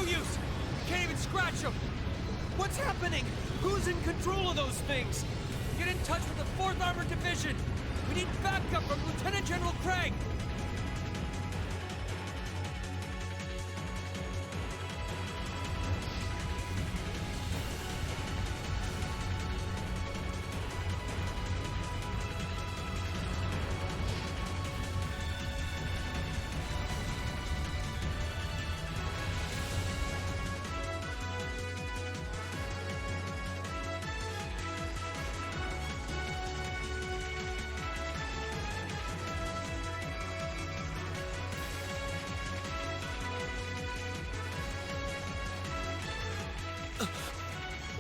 No use! Can't even scratch them! What's happening? Who's in control of those things? Get in touch with the 4th Armored Division! We need backup from Lieutenant General Craig!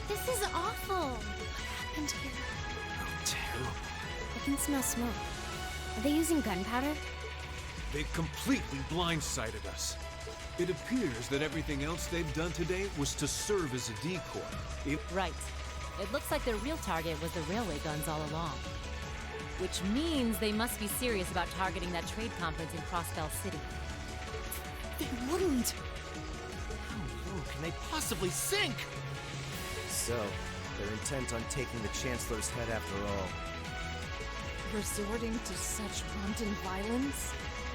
This is awful. What happened here? Oh, terrible. I can smell smoke. Are they using gunpowder? They completely blindsided us. It appears that everything else they've done today was to serve as a decoy. Right. It looks like their real target was the railway guns all along. Which means they must be serious about targeting that trade conference in Crossbell City. They wouldn't! How low can they possibly sink? So, they're intent on taking the Chancellor's head after all. Resorting to such wanton violence?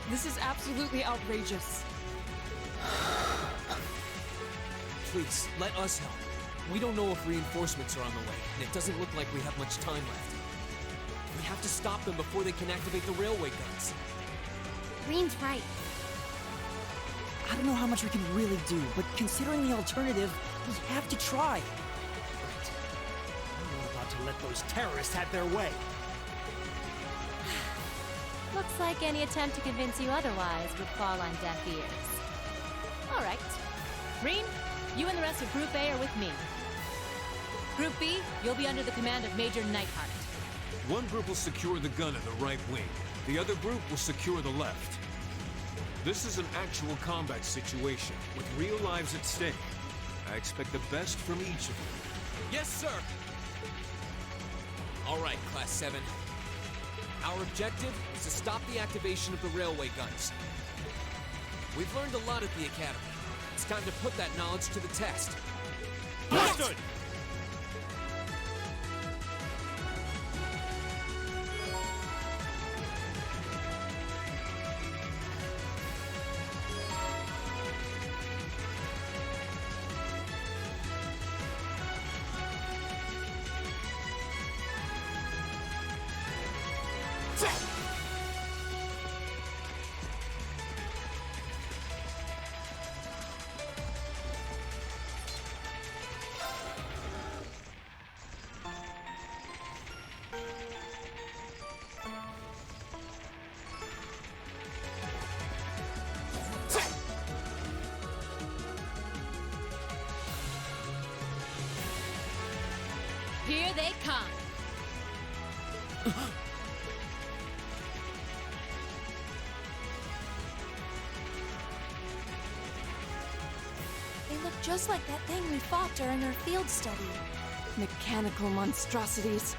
This is absolutely outrageous. Please, let us help. We don't know if reinforcements are on the way, and it doesn't look like we have much time left. We have to stop them before they can activate the railway guns. Green's right. I don't know how much we can really do, but considering the alternative, we have to try. Right. I'm not about to let those terrorists have their way. Looks like any attempt to convince you otherwise would fall on deaf ears. All right. Green, you and the rest of Group A are with me. Group B, you'll be under the command of Major Neidhart. One group will secure the gun in the right wing. The other group will secure the left. This is an actual combat situation, with real lives at stake. I expect the best from each of you. Yes, sir! All right, Class 7. Our objective is to stop the activation of the railway guns. We've learned a lot at the Academy. It's time to put that knowledge to the test. Understood! Here they come! They look just like that thing we fought during our field study. Mechanical monstrosities.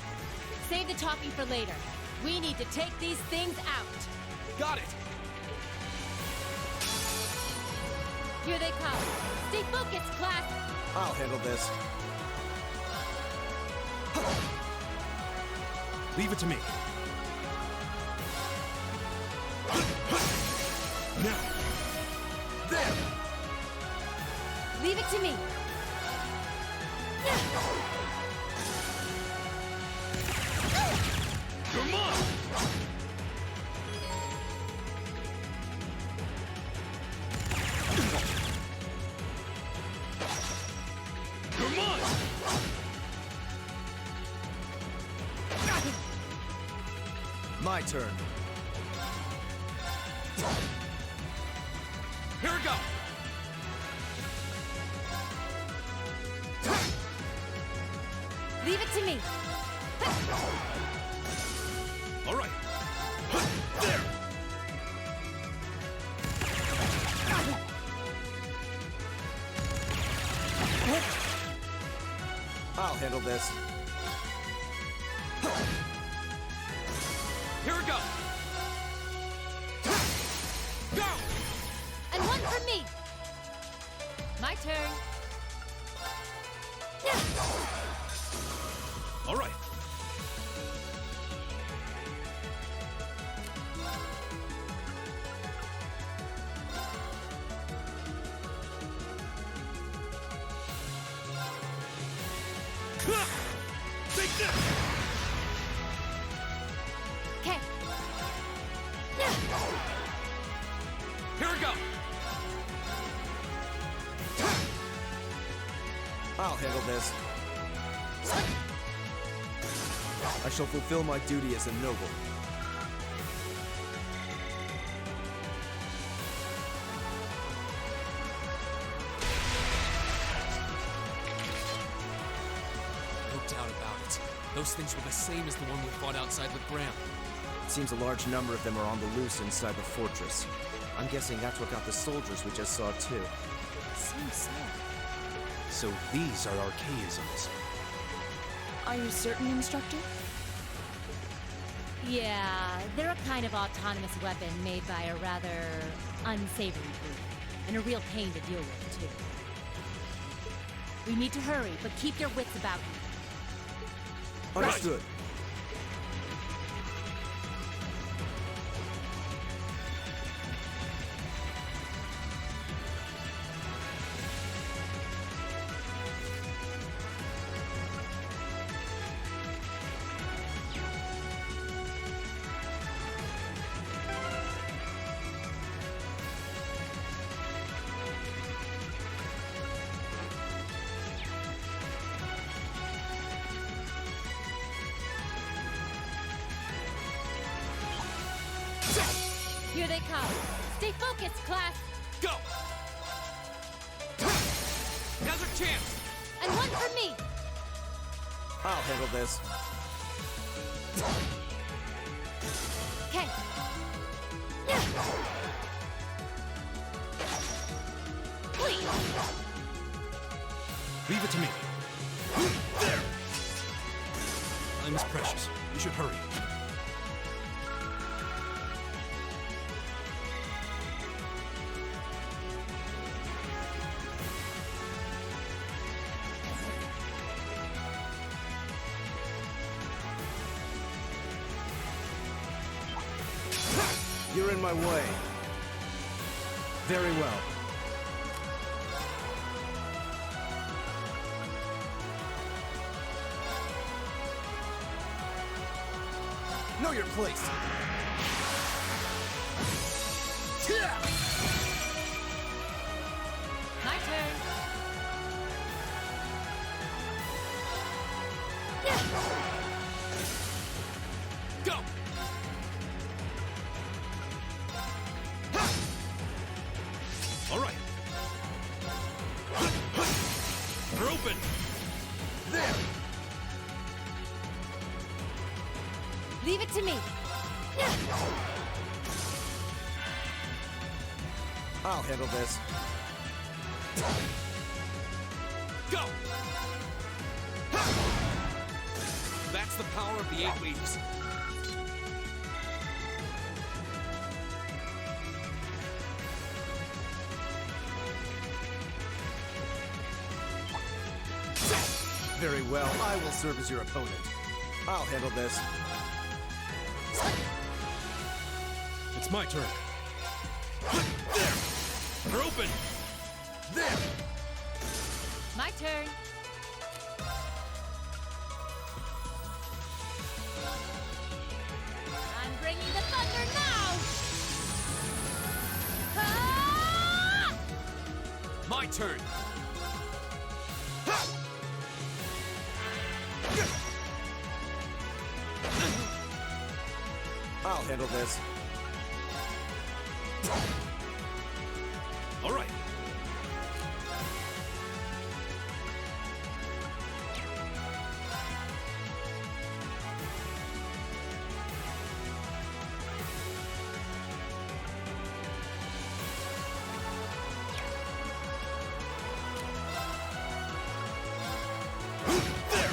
Save the talking for later. We need to take these things out. Got it! Here they come. Stay focused, class! I'll handle this. Leave it to me. Now! There! Leave it to me. Come on! Come on! My turn. Here we go! Leave it to me. All right. There! I'll handle this. Here we go! Go! And one for me. My turn. All right. Take this! Okay. Here we go! I'll handle this. I shall fulfill my duty as a noble. No doubt about it. Those things were the same as the one we fought outside the ground. It seems a large number of them are on the loose inside the fortress. I'm guessing that's what got the soldiers we just saw too. Seems so. So these are archaisms. Are you certain, Instructor? Yeah, they're a kind of autonomous weapon made by a rather unsavory group. And a real pain to deal with, too. We need to hurry, but keep your wits about you. Understood. Here they come. Stay focused, class. Go! Now's our chance! And one for me. I'll handle this. Okay. Please. Leave it to me. There! Time is precious. We should hurry. You're in my way. Very well. Know your place. My turn. Go! All right. We're open. There! Leave it to me. I'll handle this. Go! That's the power of the 8 weeks. Very well, I will serve as your opponent. I'll handle this. It's my turn. There! We're open. There! My turn. I'm bringing the thunder now. Ah! My turn! I'll handle this. All right. There!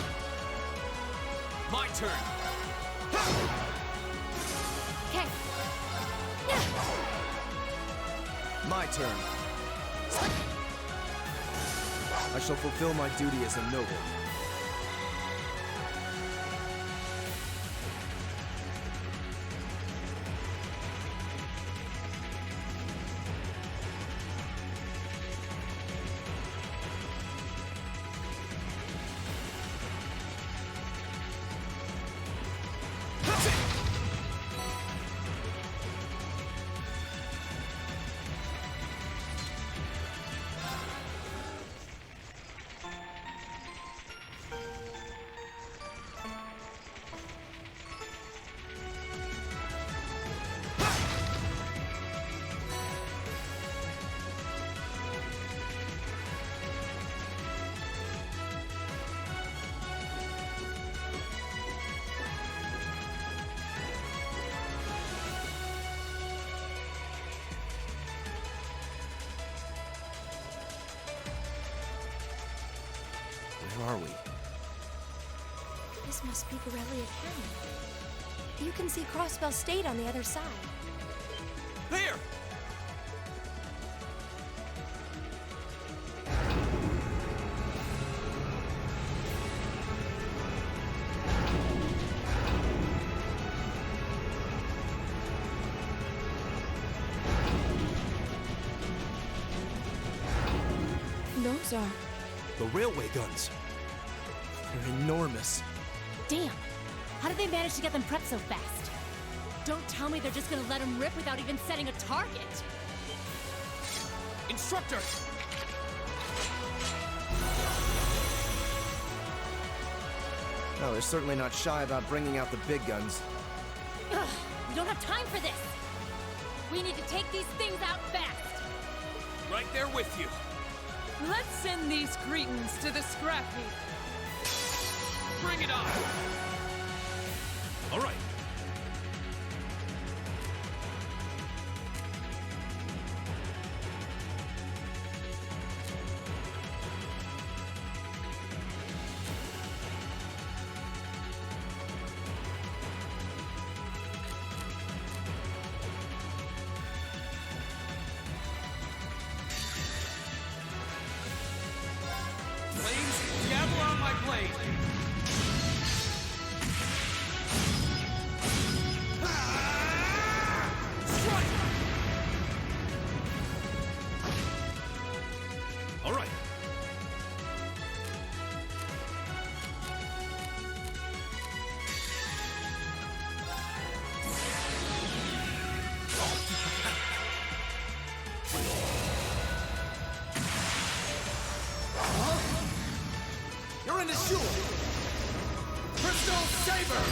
My turn! Okay. My turn. I shall fulfill my duty as a noble. Where are we? This must be Borelli Academy. You can see Crossbell State on the other side. There! Those are... The railway guns. They're enormous. Damn! How did they manage to get them prepped so fast? Don't tell me they're just gonna let them rip without even setting a target! Instructor! No, they're certainly not shy about bringing out the big guns. Ugh, we don't have time for this! We need to take these things out fast! Right there with you. Let's send these cretins to the scrap heap. Bring it on! All right. Flames, gather on my blade! All right. You're in the shore! Crystal Saber!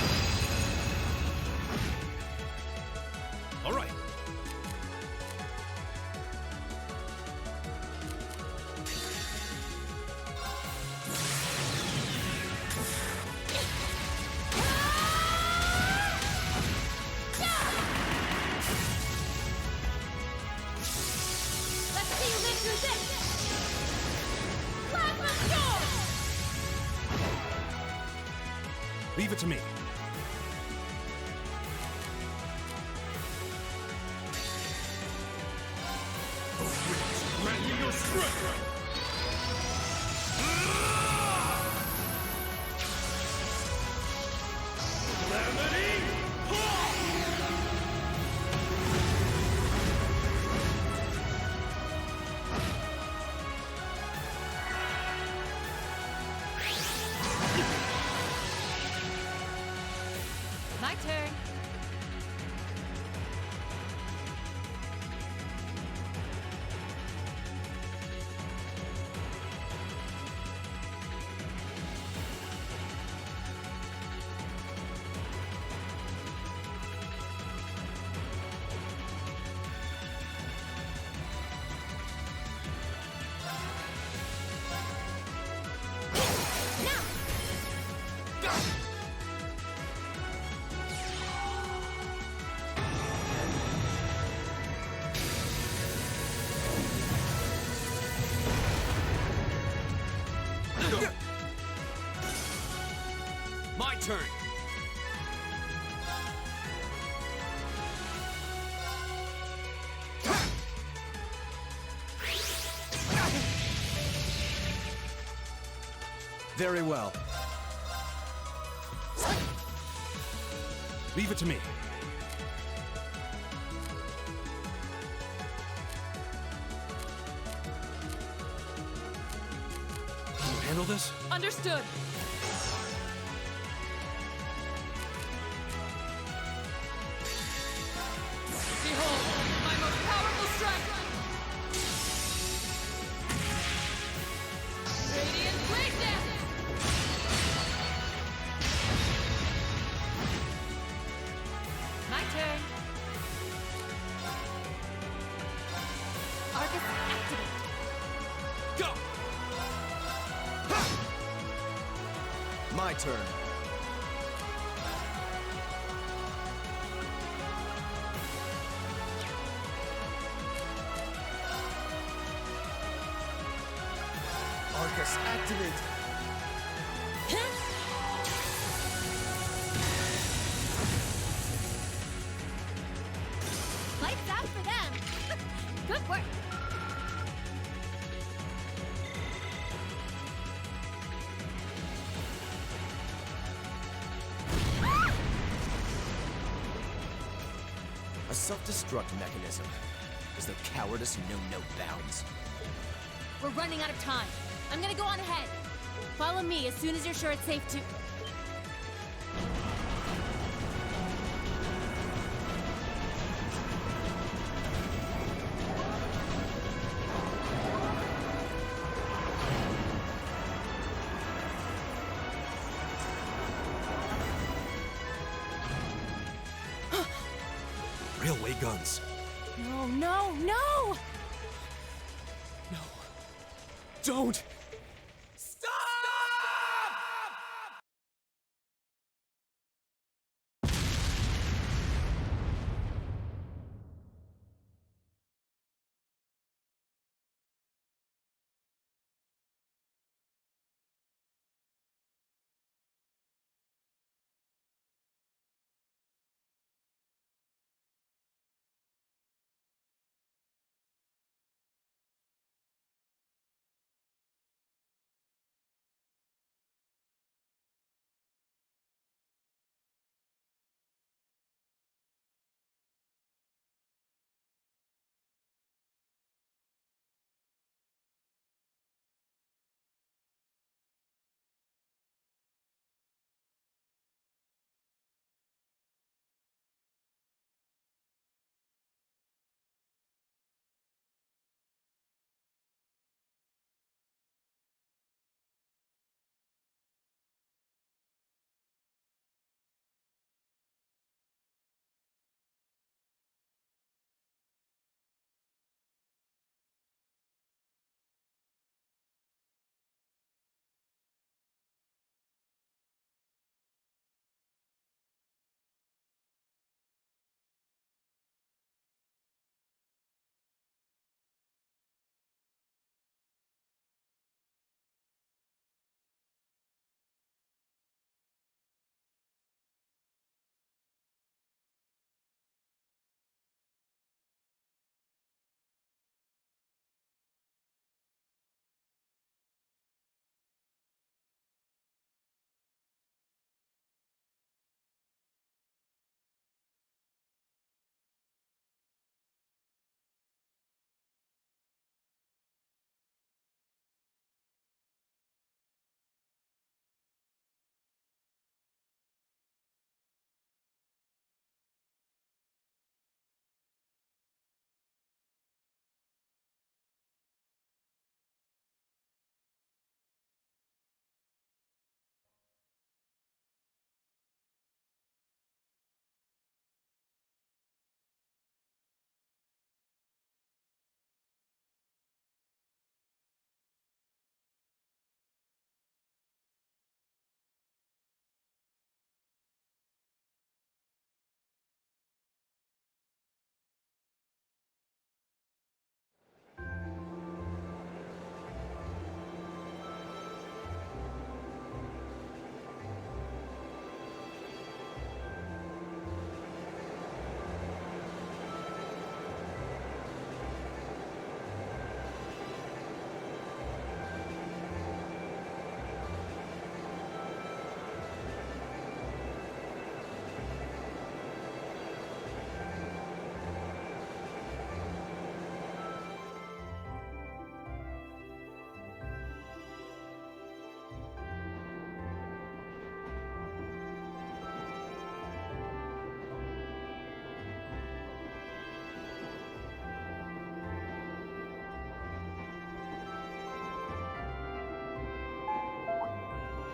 All right. Let's see you live through this! Plasma Storm! Leave it to me. Grant me your strength! My turn. My turn! Very well. Leave it to me. Can you handle this? Understood. Behold, my most powerful strike! Radiant Blade Dance! My turn. Arcus activate. Go! My turn. Arcus activate. Lights out for them. Good work. A self-destruct mechanism. Is their cowardice know no bounds? We're running out of time. I'm gonna go on ahead. Follow me as soon as you're sure it's safe to. Railway guns. No, no, no! No. Don't!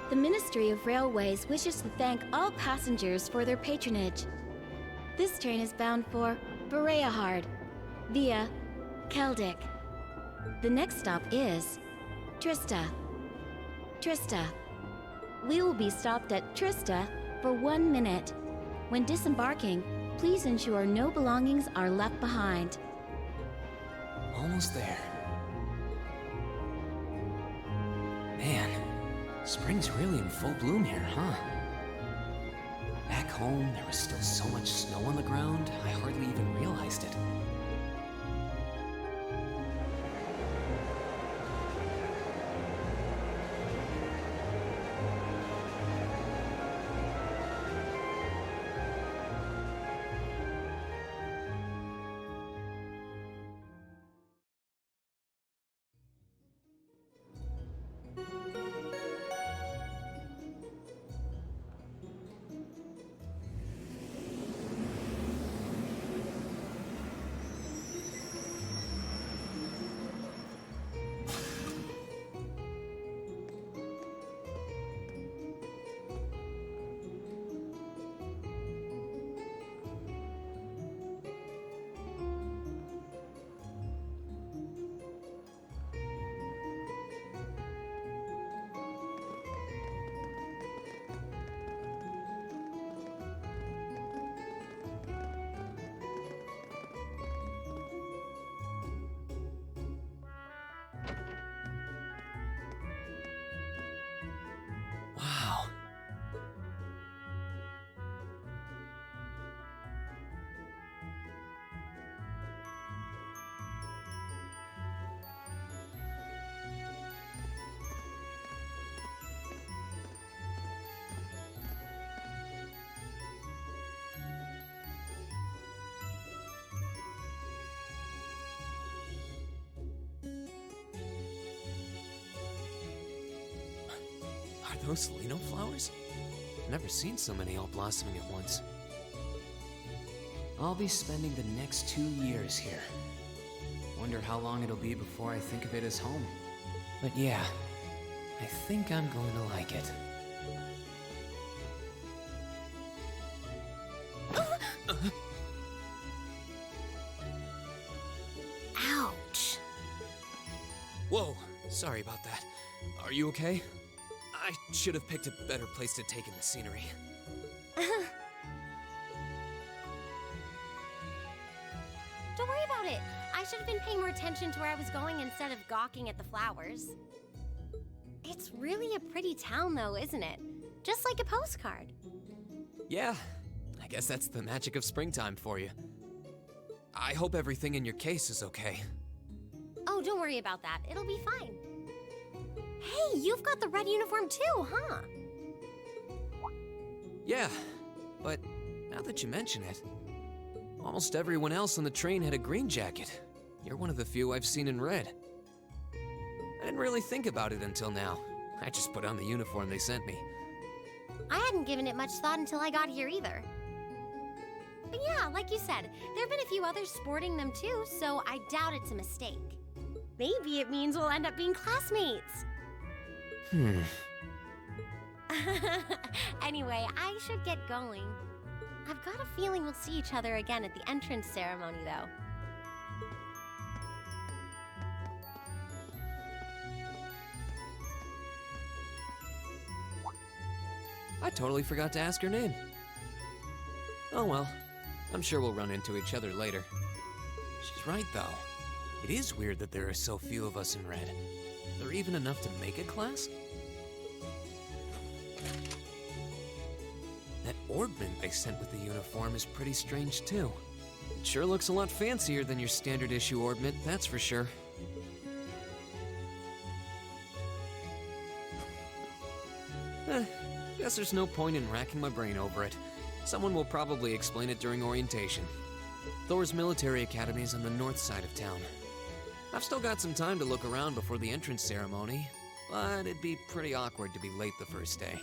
The Ministry of Railways wishes to thank all passengers for their patronage. This train is bound for Bereahard via Keldic. The next stop is Trista. Trista. We will be stopped at Trista for 1 minute. When disembarking, please ensure no belongings are left behind. Almost there. Man, spring's really in full bloom here, huh? Back home, there was still so much snow on the ground, I hardly even realized it. Wow. Are those Lino flowers? Never seen so many all blossoming at once. I'll be spending the next 2 years here. Wonder how long it'll be before I think of it as home. But yeah, I think I'm going to like it. Ouch. Whoa, sorry about that. Are you okay? I should have picked a better place to take in the scenery. Don't worry about it. I should have been paying more attention to where I was going instead of gawking at the flowers. It's really a pretty town, though, isn't it? Just like a postcard. Yeah, I guess that's the magic of springtime for you. I hope everything in your case is okay. Oh, don't worry about that. It'll be fine. Hey, you've got the red uniform too, huh? Yeah, but now that you mention it, almost everyone else on the train had a green jacket. You're one of the few I've seen in red. I didn't really think about it until now. I just put on the uniform they sent me. I hadn't given it much thought until I got here either. But yeah, like you said, there have been a few others sporting them too, so I doubt it's a mistake. Maybe it means we'll end up being classmates. Anyway, I should get going. I've got a feeling we'll see each other again at the entrance ceremony, though. I totally forgot to ask her name. Oh well, I'm sure we'll run into each other later. She's right, though. It is weird that there are so few of us in red. Are there even enough to make a class? That orbment they sent with the uniform is pretty strange, too. It sure looks a lot fancier than your standard issue orbment, that's for sure. Guess there's no point in racking my brain over it. Someone will probably explain it during orientation. Thor's military academy is on the north side of town. I've still got some time to look around before the entrance ceremony, but it'd be pretty awkward to be late the first day.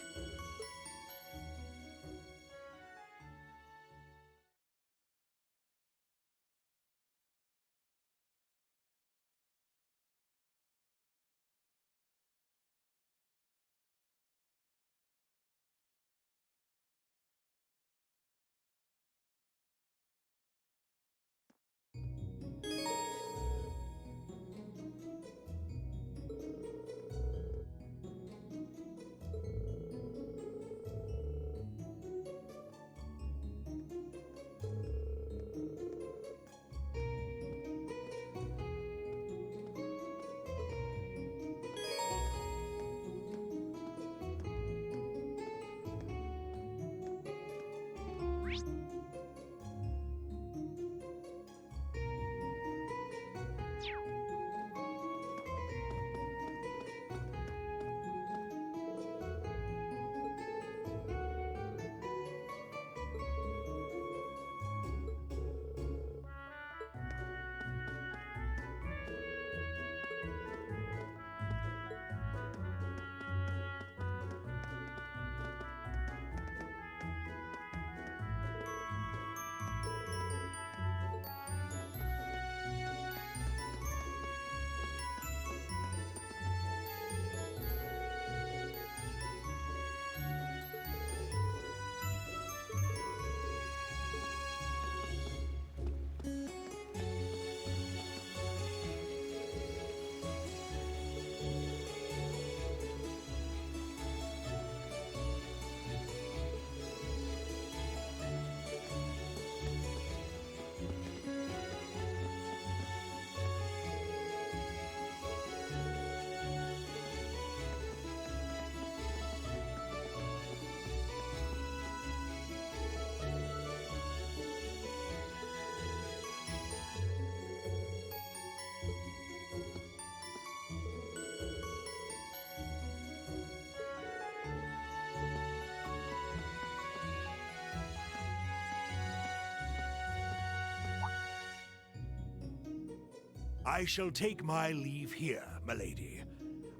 I shall take my leave here, milady.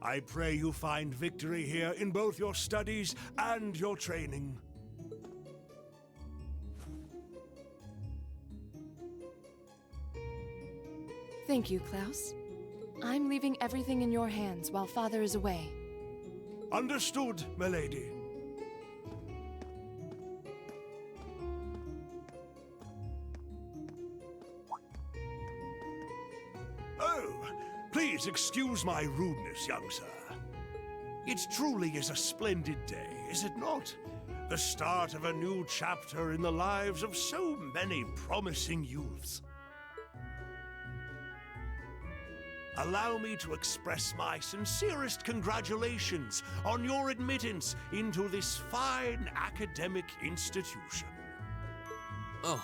I pray you find victory here in both your studies and your training. Thank you, Klaus. I'm leaving everything in your hands while Father is away. Understood, milady. Oh, please excuse my rudeness, young sir. It truly is a splendid day, is it not? The start of a new chapter in the lives of so many promising youths. Allow me to express my sincerest congratulations on your admittance into this fine academic institution. Oh.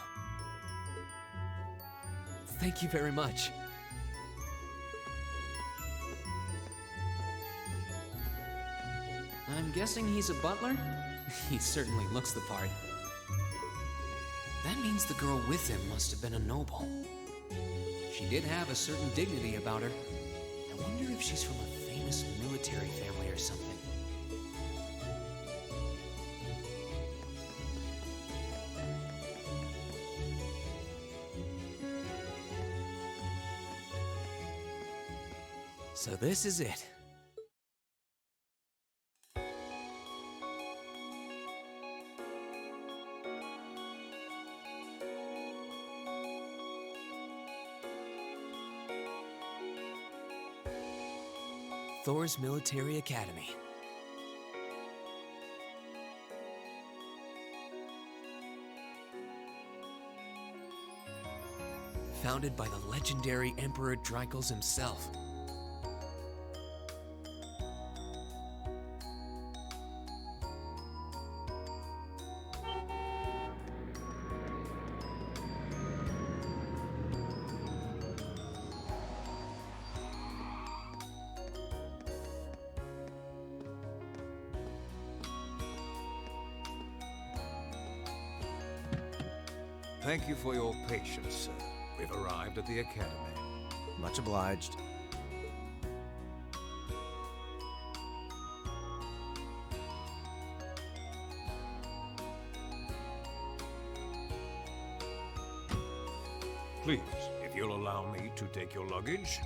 Thank you very much. I'm guessing he's a butler? He certainly looks the part. That means the girl with him must have been a noble. She did have a certain dignity about her. I wonder if she's from a famous military family or something. So this is it. Thor's Military Academy. Founded by the legendary Emperor Dreikels himself. Thank you for your patience, sir. We've arrived at the Academy. Much obliged. Please, if you'll allow me to take your luggage.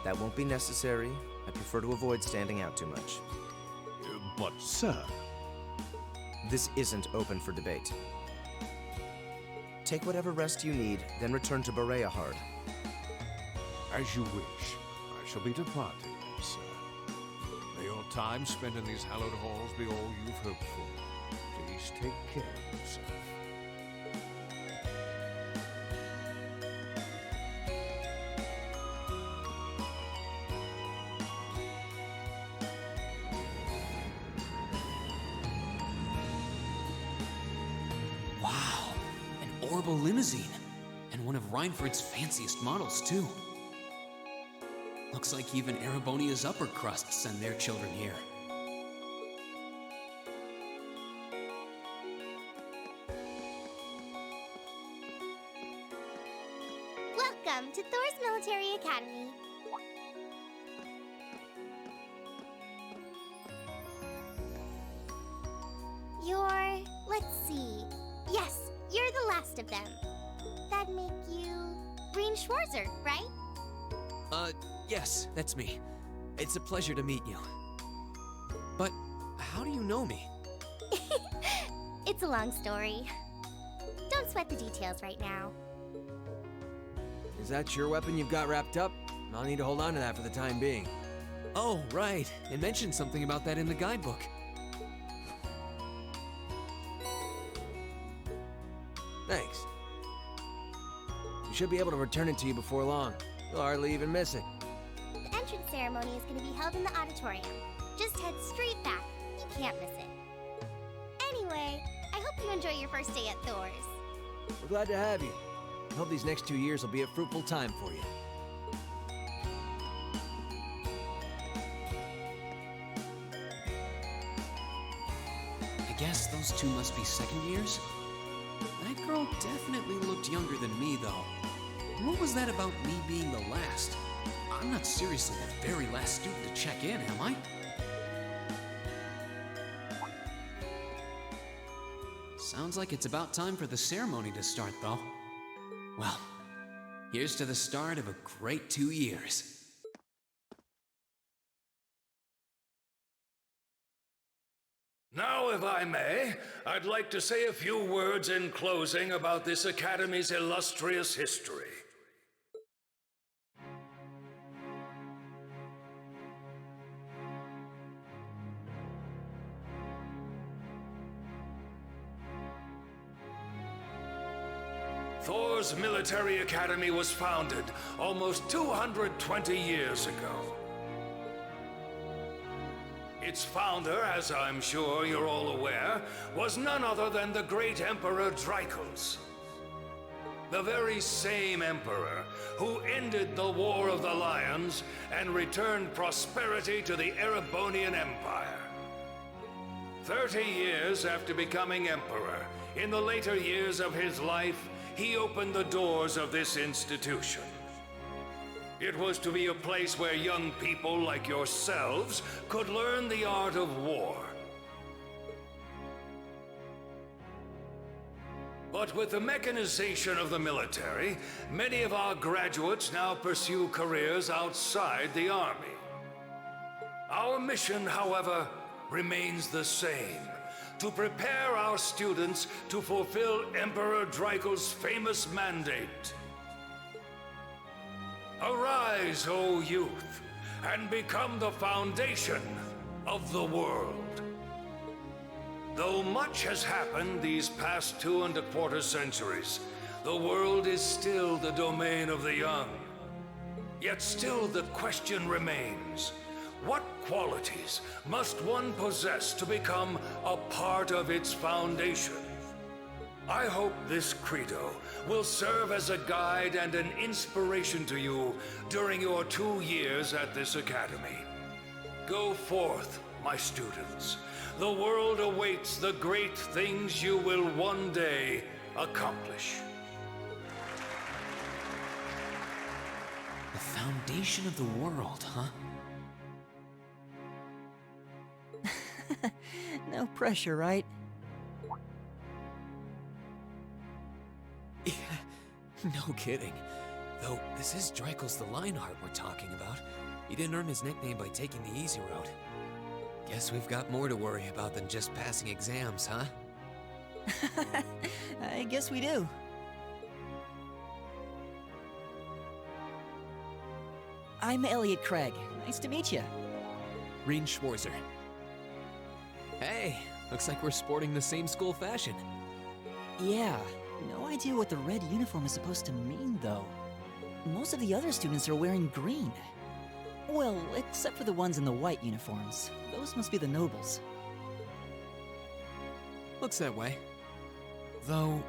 That won't be necessary. I prefer to avoid standing out too much. But, sir... This isn't open for debate. Take whatever rest you need, then return to Bereahard. As you wish. I shall be departing, sir. May your time spent in these hallowed halls be all you've hoped for. Please take care of yourself. Wow, an orbital limousine. And one of Reinford's fanciest models, too. Looks like even Erebonia's upper crusts send their children here. Welcome to Thor's Military Academy. Let's see. Yes, you're the last of them. That'd make you Green Schwarzer, right? Yes, that's me. It's a pleasure to meet you. But how do you know me? It's a long story. Don't sweat the details right now. Is that your weapon you've got wrapped up? I'll need to hold on to that for the time being. Oh, right. It mentioned something about that in the guidebook. Thanks. We should be able to return it to you before long. You'll hardly even miss it. The entrance ceremony is going to be held in the auditorium. Just head straight back. You can't miss it. Anyway, I hope you enjoy your first day at Thor's. We're glad to have you. I hope these next 2 years will be a fruitful time for you. I guess those two must be second years? That girl definitely looked younger than me, though. What was that about me being the last? I'm not seriously the very last student to check in, am I? Sounds like it's about time for the ceremony to start, though. Well, here's to the start of a great 2 years. Now, if I may, I'd like to say a few words in closing about this Academy's illustrious history. Thor's Military Academy was founded almost 220 years ago. Its founder, as I'm sure you're all aware, was none other than the great Emperor Drykos. The very same emperor who ended the War of the Lions and returned prosperity to the Erebonian Empire. 30 years after becoming emperor, in the later years of his life, he opened the doors of this institution. It was to be a place where young people like yourselves could learn the art of war. But with the mechanization of the military, many of our graduates now pursue careers outside the army. Our mission, however, remains the same: to prepare our students to fulfill Emperor Drykos' famous mandate. Arise, O youth, and become the foundation of the world. Though much has happened these past 2¼ centuries, the world is still the domain of the young. Yet still the question remains: what qualities must one possess to become a part of its foundation? I hope this credo will serve as a guide and an inspiration to you during your 2 years at this academy. Go forth, my students. The world awaits the great things you will one day accomplish. The foundation of the world, huh? No pressure, right? Yeah, no kidding. Though, this is Drykos the Lionheart we're talking about. He didn't earn his nickname by taking the easy road. Guess we've got more to worry about than just passing exams, huh? I guess we do. I'm Elliot Craig. Nice to meet you. Rean Schwarzer. Hey, looks like we're sporting the same school fashion. Yeah, no idea what the red uniform is supposed to mean, though. Most of the other students are wearing green. Well, except for the ones in the white uniforms. Those must be the nobles. Looks that way. Though...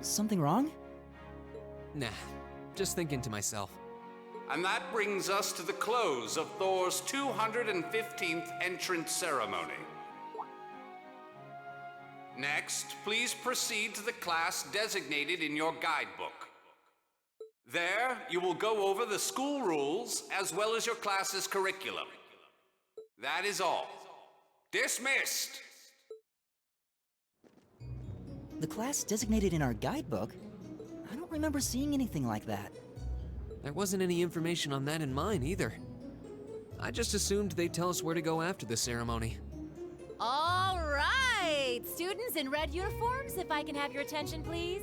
Something wrong? Nah, just thinking to myself. And that brings us to the close of Thor's 215th entrance ceremony. Next, please proceed to the class designated in your guidebook. There, you will go over the school rules as well as your class's curriculum. That is all. Dismissed! The class designated in our guidebook? I don't remember seeing anything like that. There wasn't any information on that in mine, either. I just assumed they'd tell us where to go after the ceremony. All right! Students in red uniforms, if I can have your attention, please.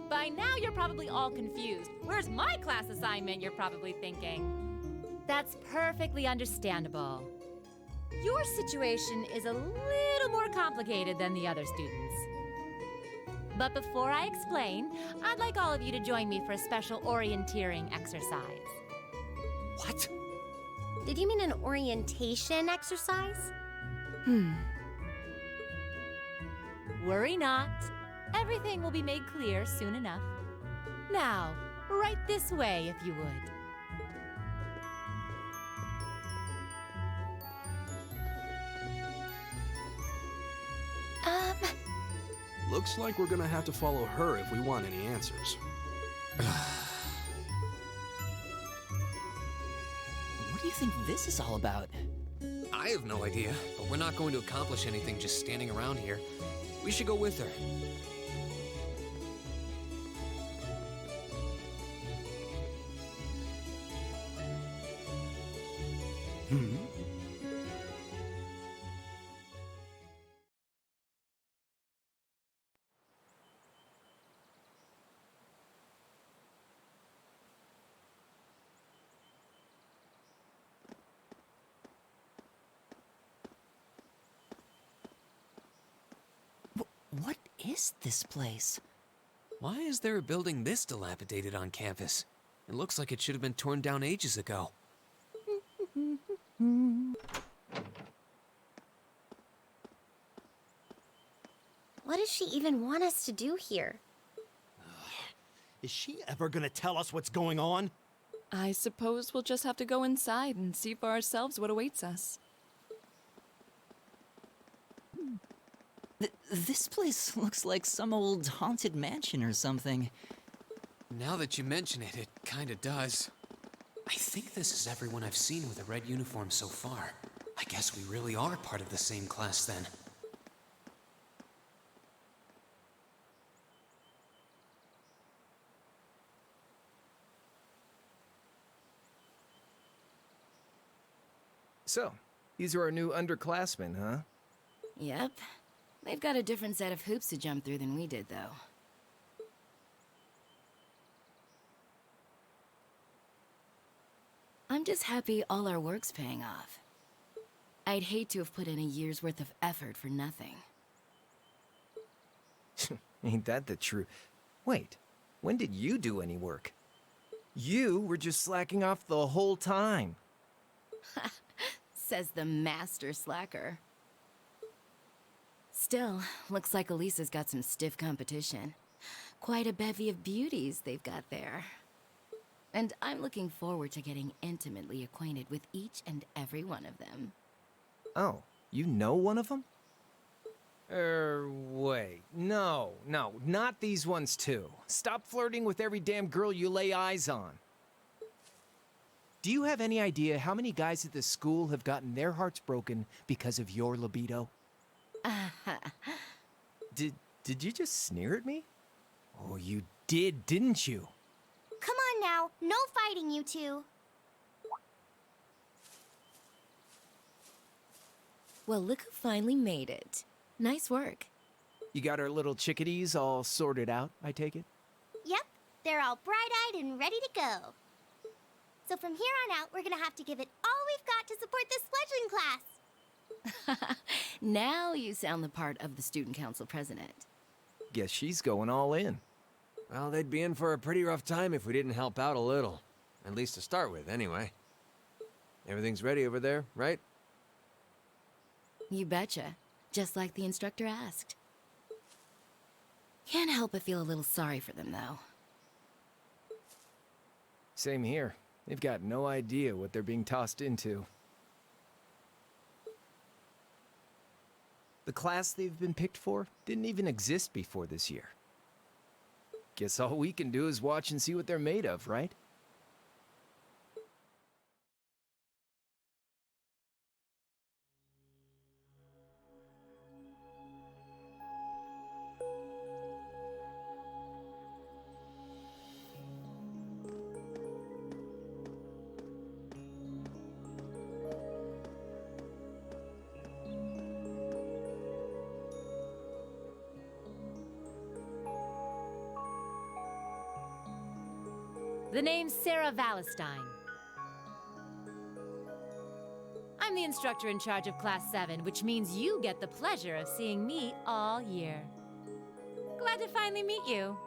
By now, you're probably all confused. Where's my class assignment, you're probably thinking. That's perfectly understandable. Your situation is a little more complicated than the other students. But before I explain, I'd like all of you to join me for a special orienteering exercise. What? Did you mean an orientation exercise? Worry not. Everything will be made clear soon enough. Now, right this way, if you would. Looks like we're gonna have to follow her if we want any answers. What do you think this is all about? I have no idea, but we're not going to accomplish anything just standing around here. We should go with her. What is this place? Why is there a building this dilapidated on campus? It looks like it should have been torn down ages ago. What does she even want us to do here? Is she ever gonna tell us what's going on? I suppose we'll just have to go inside and see for ourselves what awaits us. This place looks like some old haunted mansion or something. Now that you mention it, it kinda does. I think this is everyone I've seen with a red uniform so far. I guess we really are part of the same class then. So, these are our new underclassmen, huh? Yep. They've got a different set of hoops to jump through than we did, though. I'm just happy all our work's paying off. I'd hate to have put in a year's worth of effort for nothing. Ain't that the truth? Wait, when did you do any work? You were just slacking off the whole time. Says the master slacker. Still, looks like Elisa's got some stiff competition. Quite a bevy of beauties they've got there. And I'm looking forward to getting intimately acquainted with each and every one of them. Oh, you know one of them? Wait. No, not these ones too. Stop flirting with every damn girl you lay eyes on. Do you have any idea how many guys at this school have gotten their hearts broken because of your libido? Did you just sneer at me? Oh, you did, didn't you? Come on now, no fighting, you two. Well, look who finally made it. Nice work. You got our little chickadees all sorted out, I take it? Yep, they're all bright-eyed and ready to go. So from here on out, we're gonna have to give it all we've got to support this fledgling class. Now you sound the part of the student council president. Guess she's going all in. Well, they'd be in for a pretty rough time if we didn't help out a little. At least to start with, anyway. Everything's ready over there, right? You betcha. Just like the instructor asked. Can't help but feel a little sorry for them, though. Same here. They've got no idea what they're being tossed into. The class they've been picked for didn't even exist before this year. Guess all we can do is watch and see what they're made of, right? The name's Sarah Valestine. I'm the instructor in charge of Class 7, which means you get the pleasure of seeing me all year. Glad to finally meet you.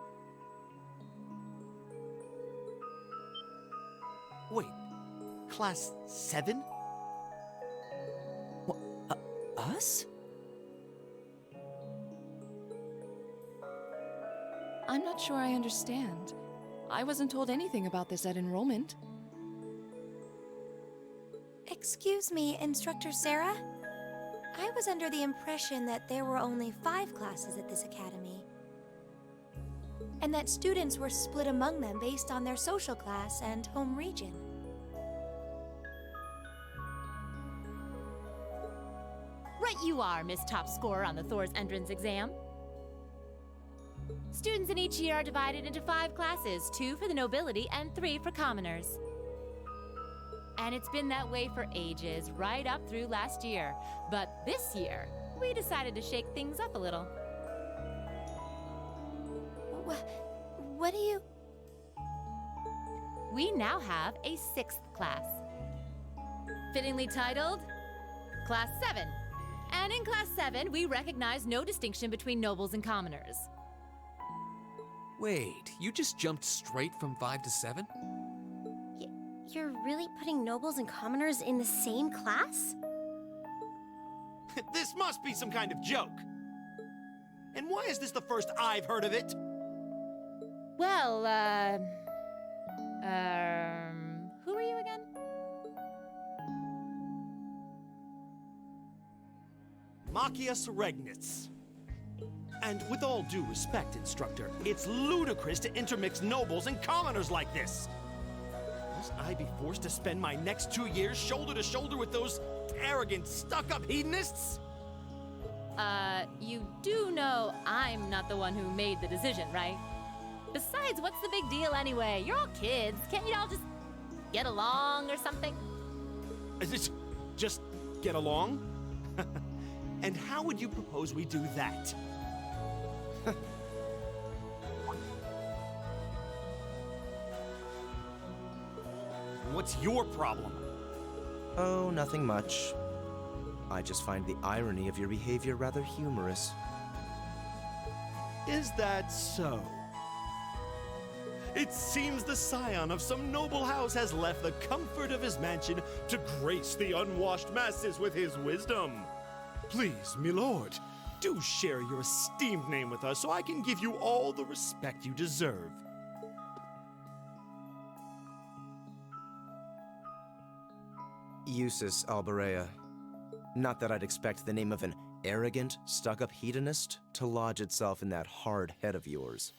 Wait, Class 7? Us? I'm not sure I understand. I wasn't told anything about this at enrollment. Excuse me, Instructor Sarah? I was under the impression that there were only 5 classes at this academy. and that students were split among them based on their social class and home region. Right you are, Miss Top Scorer on the Thor's entrance exam. Students in each year are divided into 5 classes, 2 for the nobility and 3 for commoners. And it's been that way for ages, right up through last year. But this year, we decided to shake things up a little. What do you... We now have a 6th class. Fittingly titled, Class 7. And in Class 7, we recognize no distinction between nobles and commoners. Wait, you just jumped straight from 5 to 7? You're really putting nobles and commoners in the same class? This must be some kind of joke. And why is this the first I've heard of it? Well, who are you again? Machias Regnitz. And with all due respect, instructor, it's ludicrous to intermix nobles and commoners like this. Must I be forced to spend my next 2 years shoulder to shoulder with those arrogant, stuck-up hedonists? You do know I'm not the one who made the decision, right? Besides, what's the big deal anyway? You're all kids. Can't you all just get along or something? Just get along? And how would you propose we do that? What's your problem? Oh, nothing much. I just find the irony of your behavior rather humorous. Is that so? It seems the scion of some noble house has left the comfort of his mansion to grace the unwashed masses with his wisdom. Please, milord, do share your esteemed name with us so I can give you all the respect you deserve. Eustace Alberea. Not that I'd expect the name of an arrogant, stuck-up hedonist to lodge itself in that hard head of yours.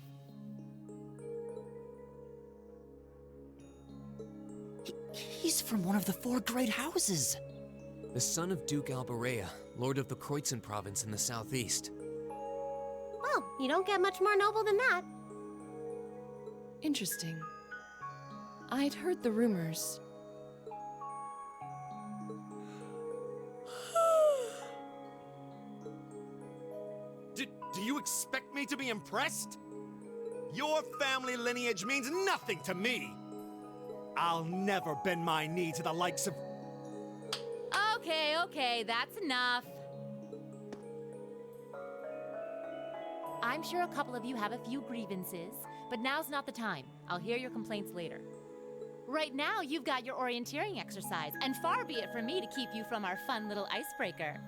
He's from one of the 4 great houses. The son of Duke Alberea, lord of the Kreutzen province in the southeast. Well, you don't get much more noble than that. Interesting. I'd heard the rumors. Do you expect me to be impressed? Your family lineage means nothing to me. I'll never bend my knee to the likes of... Okay, that's enough. I'm sure a couple of you have a few grievances, but now's not the time. I'll hear your complaints later. Right now, you've got your orienteering exercise, and far be it from me to keep you from our fun little icebreaker.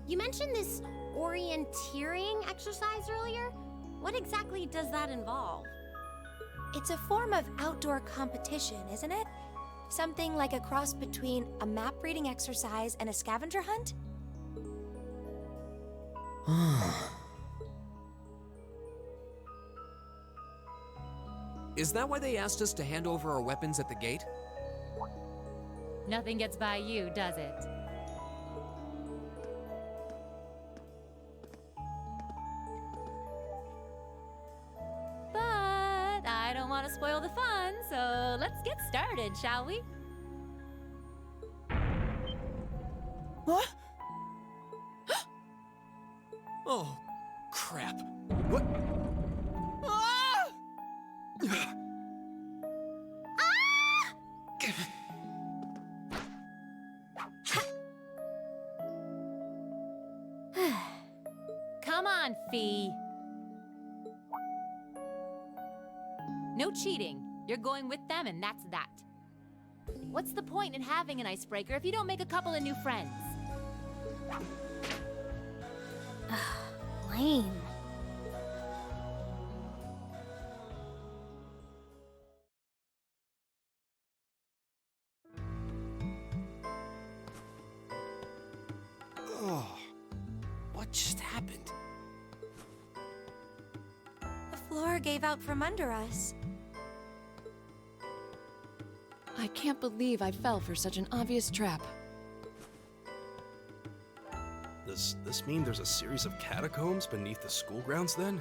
You mentioned this orienteering exercise earlier. What exactly does that involve? It's a form of outdoor competition, isn't it? Something like a cross between a map-reading exercise and a scavenger hunt? Is that why they asked us to hand over our weapons at the gate? Nothing gets by you, does it? But I don't want to spoil the fun, so let's get started, shall we? What? Oh, crap. What? Come on, Fee. No cheating. You're going with them, and that's that. What's the point in having an icebreaker if you don't make a couple of new friends? Lame. Oh, what just happened? floor gave out from under us. I can't believe I fell for such an obvious trap. Does this mean there's a series of catacombs beneath the school grounds then?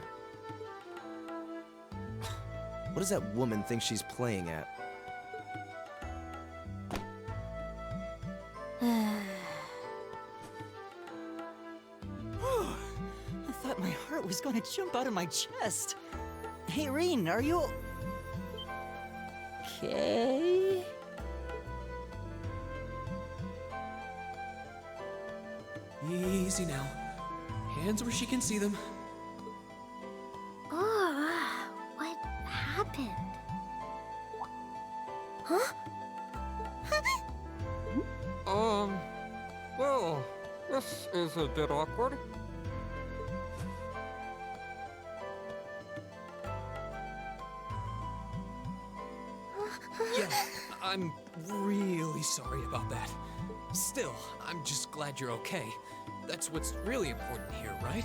What does that woman think she's playing at? I thought my heart was going to jump out of my chest. Hey, Reen, are you... okay? Easy now. Hands where she can see them. Oh, what happened? Huh? Well, this is a bit awkward. Yeah, I'm really sorry about that. Still, I'm just glad you're okay. That's what's really important here, right?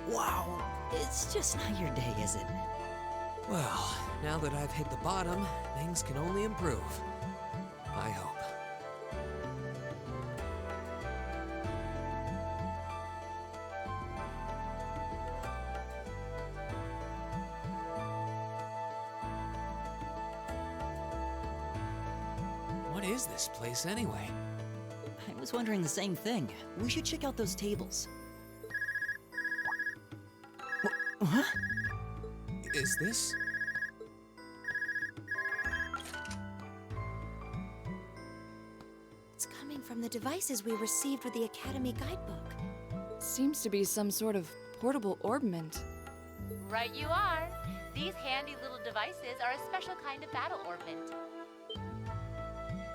Wow, it's just not your day, is it? Well, now that I've hit the bottom, things can only improve. I hope. What is this place anyway? I was wondering the same thing. We should check out those tables. Huh? Is this? It's coming from the devices we received with the Academy guidebook. Seems to be some sort of portable orbment. Right you are. These handy little devices are a special kind of battle orbment.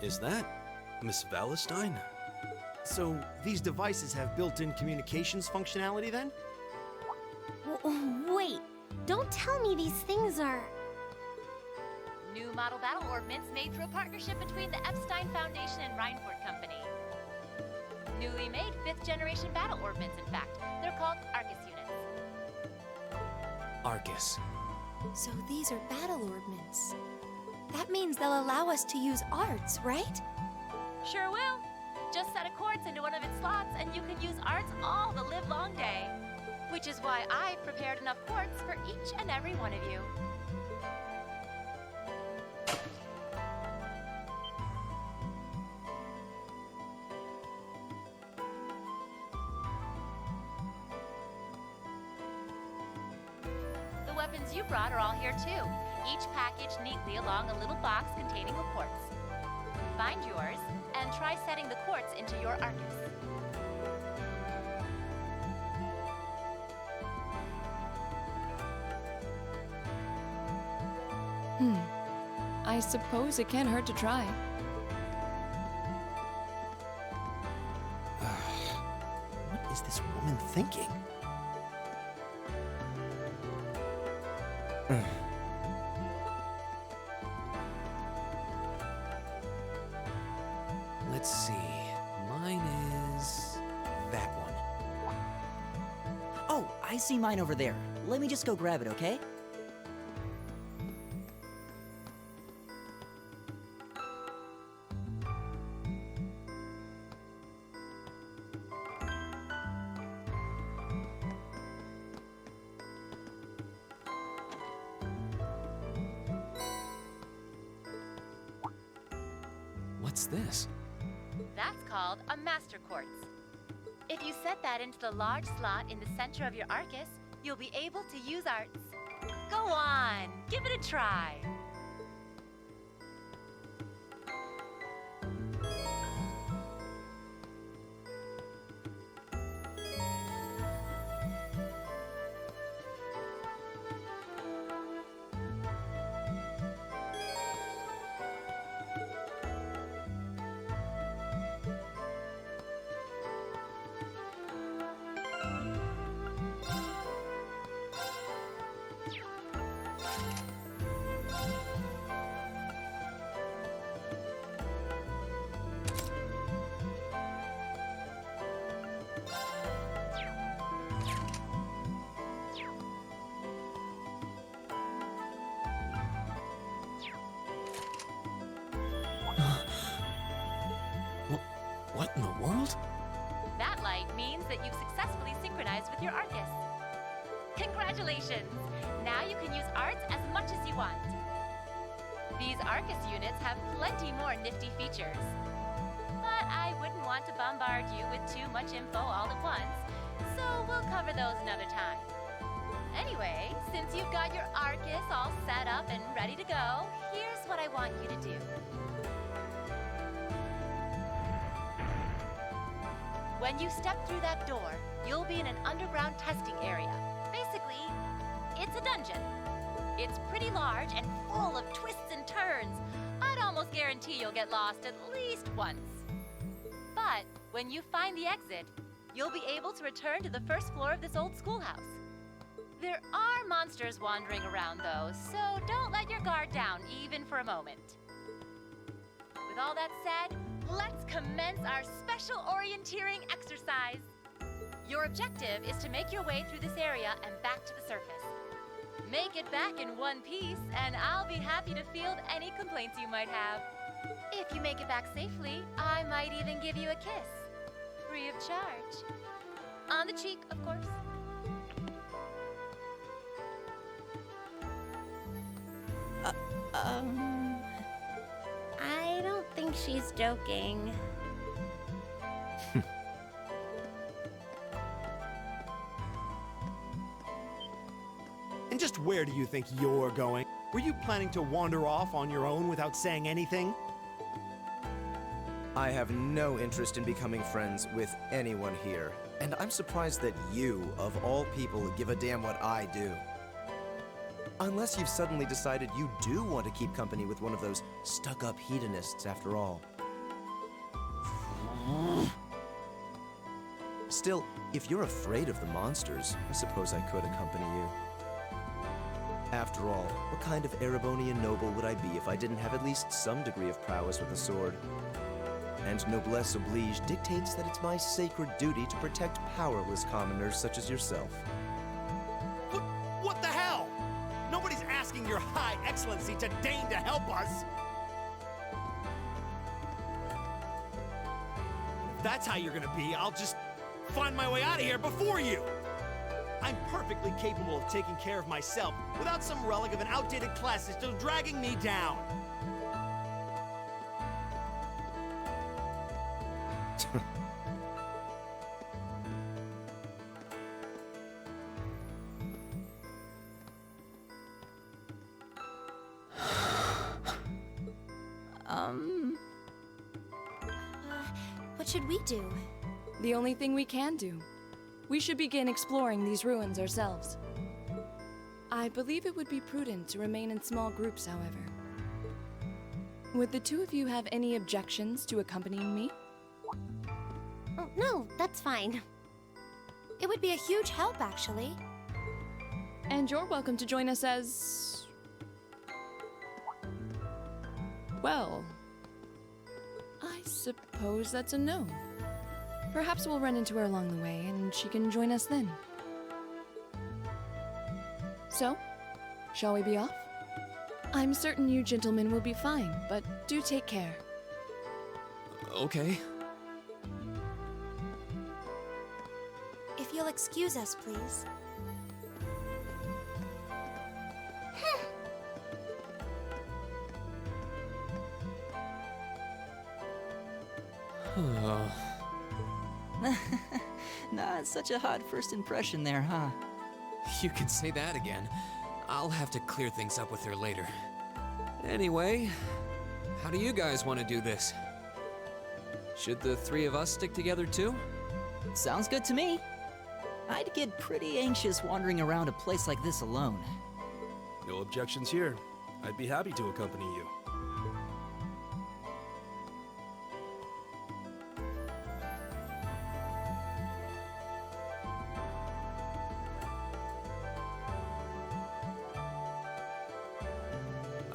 Is that Miss Valentine? So, these devices have built-in communications functionality then? Wait, don't tell me these things are... New model battle orbments made through a partnership between the Epstein Foundation and Reinford Company. Newly made 5th generation battle orbments, in fact. They're called Arcus units. Arcus. So these are battle orbments. That means they'll allow us to use arts, right? Sure will. Just set a quartz into one of its slots and you can use arts all the livelong day. Which is why I've prepared enough quartz for each and every one of you. The weapons you brought are all here too, each packaged neatly along a little box containing a quartz. Find yours, and try setting the quartz into your Arcus. I suppose it can't hurt to try. What is this woman thinking? Let's see. Mine is that one. Oh, I see mine over there. Let me just go grab it, okay? What's this? That's called a master quartz. If you set that into the large slot in the center of your Arcus, you'll be able to use arts. Go on, give it a try. that you've successfully synchronized with your Arcus. Congratulations! Now you can use arts as much as you want. These Arcus units have plenty more nifty features. But I wouldn't want to bombard you with too much info all at once, so we'll cover those another time. Anyway, since you've got your Arcus all set up and ready to go, here's what I want you to do. When you step through that door, you'll be in an underground testing area. Basically, it's a dungeon. It's pretty large and full of twists and turns. I'd almost guarantee you'll get lost at least once. But when you find the exit, you'll be able to return to the first floor of this old schoolhouse. There are monsters wandering around, though, so don't let your guard down, even for a moment. With all that said, let's commence our special orienteering exercise. Your objective is to make your way through this area and back to the surface. Make it back in one piece, and I'll be happy to field any complaints you might have. If you make it back safely, I might even give you a kiss. Free of charge. On the cheek, of course. I don't think she's joking. And just where do you think you're going? Were you planning to wander off on your own without saying anything? I have no interest in becoming friends with anyone here, and I'm surprised that you, of all people, give a damn what I do. Unless you've suddenly decided you do want to keep company with one of those stuck-up hedonists after all. Still, if you're afraid of the monsters, I suppose I could accompany you. After all, what kind of Erebonian noble would I be if I didn't have at least some degree of prowess with a sword? And noblesse oblige dictates that it's my sacred duty to protect powerless commoners such as yourself. What the hell? Nobody's asking your High Excellency to deign to help us! If that's how you're gonna be, I'll just find my way out of here before you! I'm perfectly capable of taking care of myself without some relic of an outdated class system dragging me down. What should we do? The only thing we can do. We should begin exploring these ruins ourselves. I believe it would be prudent to remain in small groups, however. Would the two of you have any objections to accompanying me? Oh, no, that's fine. It would be a huge help, actually. And you're welcome to join us as... well, I suppose that's a no. Perhaps we'll run into her along the way, and she can join us then. So, shall we be off? I'm certain you gentlemen will be fine, but do take care. Okay. If you'll excuse us, please. Not such a hot first impression there, huh? You can say that again. I'll have to clear things up with her later. Anyway, how do you guys want to do this? Should the three of us stick together too? Sounds good to me. I'd get pretty anxious wandering around a place like this alone. No objections here. I'd be happy to accompany you.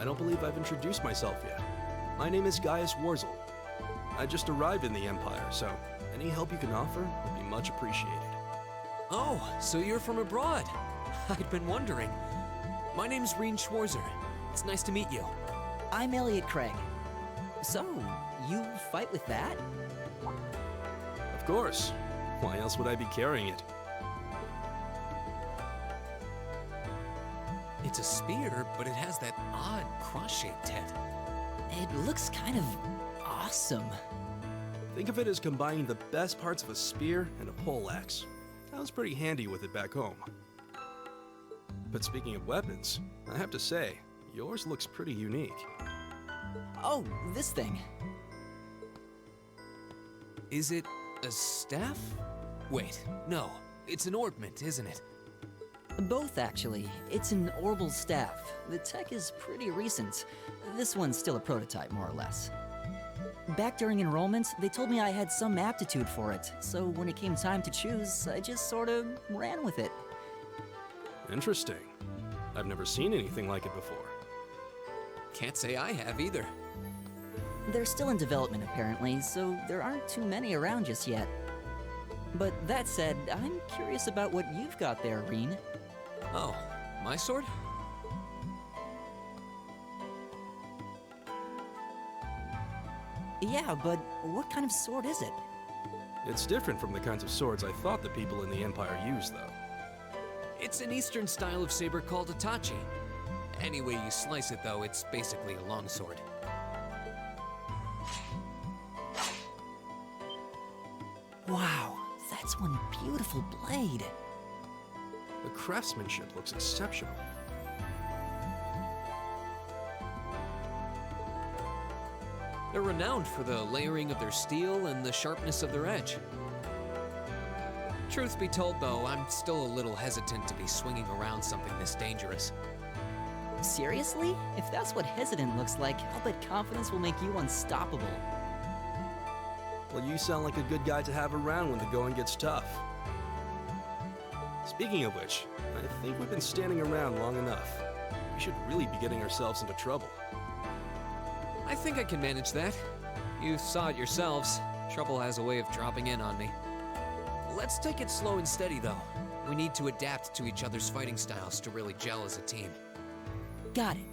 I don't believe I've introduced myself yet. My name is Gaius Warzel. I just arrived in the Empire, so any help you can offer would be much appreciated. Oh, so you're from abroad. I'd been wondering. My name's Reen Schwarzer. It's nice to meet you. I'm Elliot Craig. So, you fight with that? Of course. Why else would I be carrying it? It's a spear, but it has that odd cross-shaped head. It looks kind of awesome. Think of it as combining the best parts of a spear and a poleaxe. I was pretty handy with it back home. But speaking of weapons, I have to say, yours looks pretty unique. Oh, this thing. Is it a staff? Wait, no. It's an ornament, isn't it? Both, actually. It's an orbal staff. The tech is pretty recent. This one's still a prototype, more or less. Back during enrollment, they told me I had some aptitude for it, so when it came time to choose, I just sort of ran with it. Interesting. I've never seen anything like it before. Can't say I have either. They're still in development, apparently, so there aren't too many around just yet. But that said, I'm curious about what you've got there, Reen. Oh, my sword? Yeah, but what kind of sword is it? It's different from the kinds of swords I thought the people in the Empire used, though. It's an Eastern style of saber called a tachi. Any way you slice it, though, it's basically a longsword. Wow, that's one beautiful blade. The craftsmanship looks exceptional. They're renowned for the layering of their steel and the sharpness of their edge. Truth be told, though, I'm still a little hesitant to be swinging around something this dangerous. Seriously? If that's what hesitant looks like, I'll bet confidence will make you unstoppable. Well, you sound like a good guy to have around when the going gets tough. Speaking of which, I think we've been standing around long enough. We should really be getting ourselves into trouble. I think I can manage that. You saw it yourselves. Trouble has a way of dropping in on me. Let's take it slow and steady, though. We need to adapt to each other's fighting styles to really gel as a team. Got it.